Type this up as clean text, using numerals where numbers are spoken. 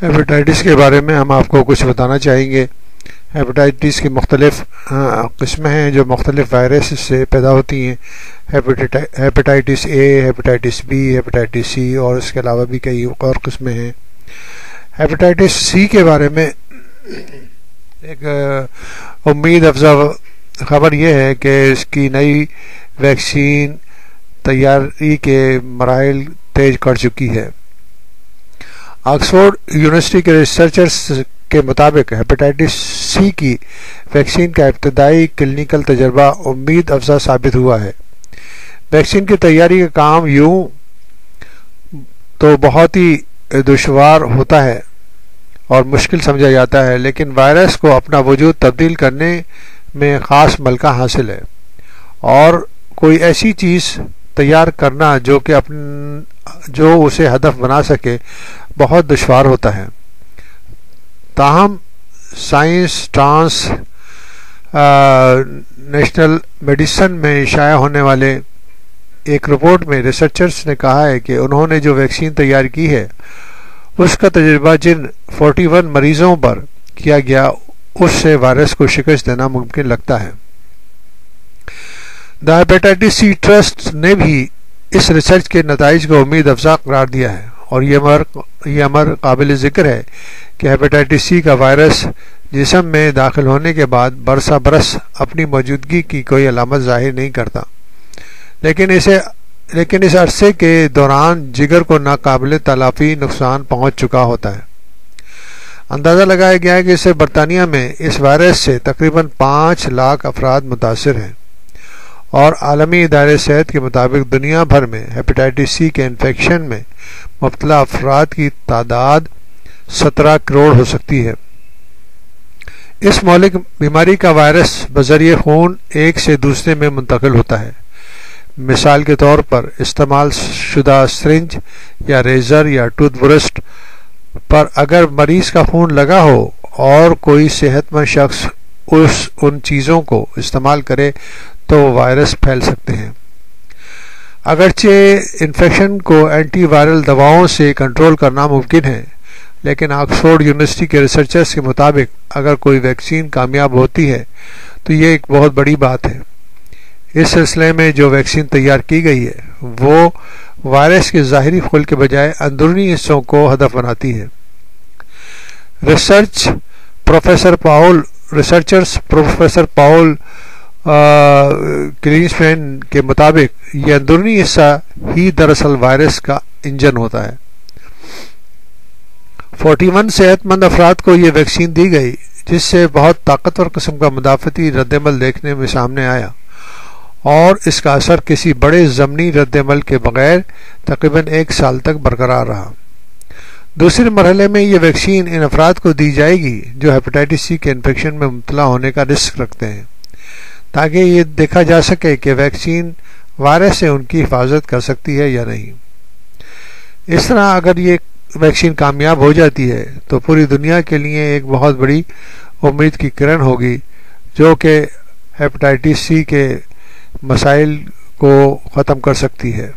Hepatitis کے بارے میں ہم آپ کو کچھ بتانا چاہیں گے۔ ہیپیٹائٹس کی مختلف قسمیں ہیں جو مختلف وائرس سے پیدا ہوتی ہیں۔ Hepatitis A, hepatitis B, hepatitis C اور اس کے علاوہ بھی کئی اور قسمیں ہیں۔ ہیپیٹائٹس سی کے بارے میں ایک امید افزا خبر یہ ہے کہ اس کی نئی ویکسین تیاری کے مراحل تیز کر چکی ہے۔ آکسفورڈ یونیورسٹی کے ریسرچرز کے مطابق ہیپیٹائٹس سی کی ویکسین کا ابتدائی کلینکل تجربہ امید افزا ثابت ہوا ہے۔ ویکسین کی تیاری کا کام یوں تو بہت ہی دشوار ہوتا ہے اور مشکل سمجھا جاتا ہے، لیکن وائرس کو اپنا وجود تبدیل کرنے میں خاص ملکہ حاصل ہے اور کوئی ایسی چیز تیار کرنا جو اسے ہدف بنا سکے بہت دشوار ہوتا ہے۔ تاہم سائنس ٹرانس نیشنل میڈیسن میں شائع ہونے والے ایک رپورٹ میں ریسرچرز نے کہا ہے کہ انہوں نے جو ویکسین تیار کی ہے اس کا تجربہ جن 41 مریضوں پر کیا گیا اس سے وائرس کو شکست دینا ممکن لگتا ہے۔ دا ہیپیٹائٹس سی ٹرسٹ نے بھی اس ریسرچ کے نتائج کو امید افزا قرار دیا ہے اور یہ امر قابل ذکر ہے کہ ہیپیٹائٹس سی کا وائرس جسم میں داخل ہونے کے بعد برسہ برس اپنی موجودگی کی کوئی علامت ظاہر نہیں کرتا، لیکن اس عرصے کے دوران جگر کو ناقابل تلافی نقصان پہنچ چکا ہوتا ہے۔ اندازہ لگایا گیا ہے کہ اسے برطانیہ میں اس وائرس سے تقریباً 5 لاکھ افراد متاثر ہیں اور عالمی ادارے صحت کے مطابق دنیا بھر میں ہیپیٹائٹس سی کے انفیکشن میں مبتلا افراد کی تعداد 17 کروڑ ہو سکتی ہے۔ اس مہلک بیماری کا وائرس بذریعہ خون ایک سے دوسرے میں منتقل ہوتا ہے۔ مثال کے طور پر استعمال شدہ سرنج یا ریزر یا ٹوتھ برش پر اگر مریض کا خون لگا ہو اور کوئی صحت مند شخص ان چیزوں کو استعمال کرے تو وہ وائرس پھیل سکتے ہیں۔ اگرچہ انفیکشن کو اینٹی وائرل دواؤں سے کنٹرول کرنا ممکن ہے، لیکن آکسفورڈ یونیورسٹی کے ریسرچرز کے مطابق اگر کوئی ویکسین کامیاب ہوتی ہے تو یہ ایک بہت بڑی بات ہے۔ اس سلسلے میں جو ویکسین تیار کی گئی ہے وہ وائرس کے ظاہری خل کے بجائے اندرونی حصوں کو ہدف بناتی ہے۔ ریسرچرز پروفیسر پاول کلینسمین کے مطابق یہ اندرونی حصہ ہی دراصل وائرس کا انجن ہوتا ہے۔ 41 صحت مند افراد کو یہ ویکسین دی گئی جس سے بہت طاقتور قسم کا مدافعتی رد عمل دیکھنے میں سامنے آیا اور اس کا اثر کسی بڑے ضمنی رد عمل کے بغیر تقریباً 1 سال تک برقرار رہا۔ دوسرے مرحلے میں یہ ویکسین ان افراد کو دی جائے گی جو ہیپیٹائٹس سی کے انفیکشن میں مبتلا ہونے کا رسک رکھتے ہیں، تاکہ یہ دیکھا جا سکے کہ ویکسین وائرس سے ان کی حفاظت کر سکتی ہے یا نہیں۔ اس طرح اگر یہ ویکسین کامیاب ہو جاتی ہے تو پوری دنیا کے لیے ایک بہت بڑی امید کی کرن ہوگی جو کہ ہیپیٹائٹس سی کے مسائل کو ختم کر سکتی ہے۔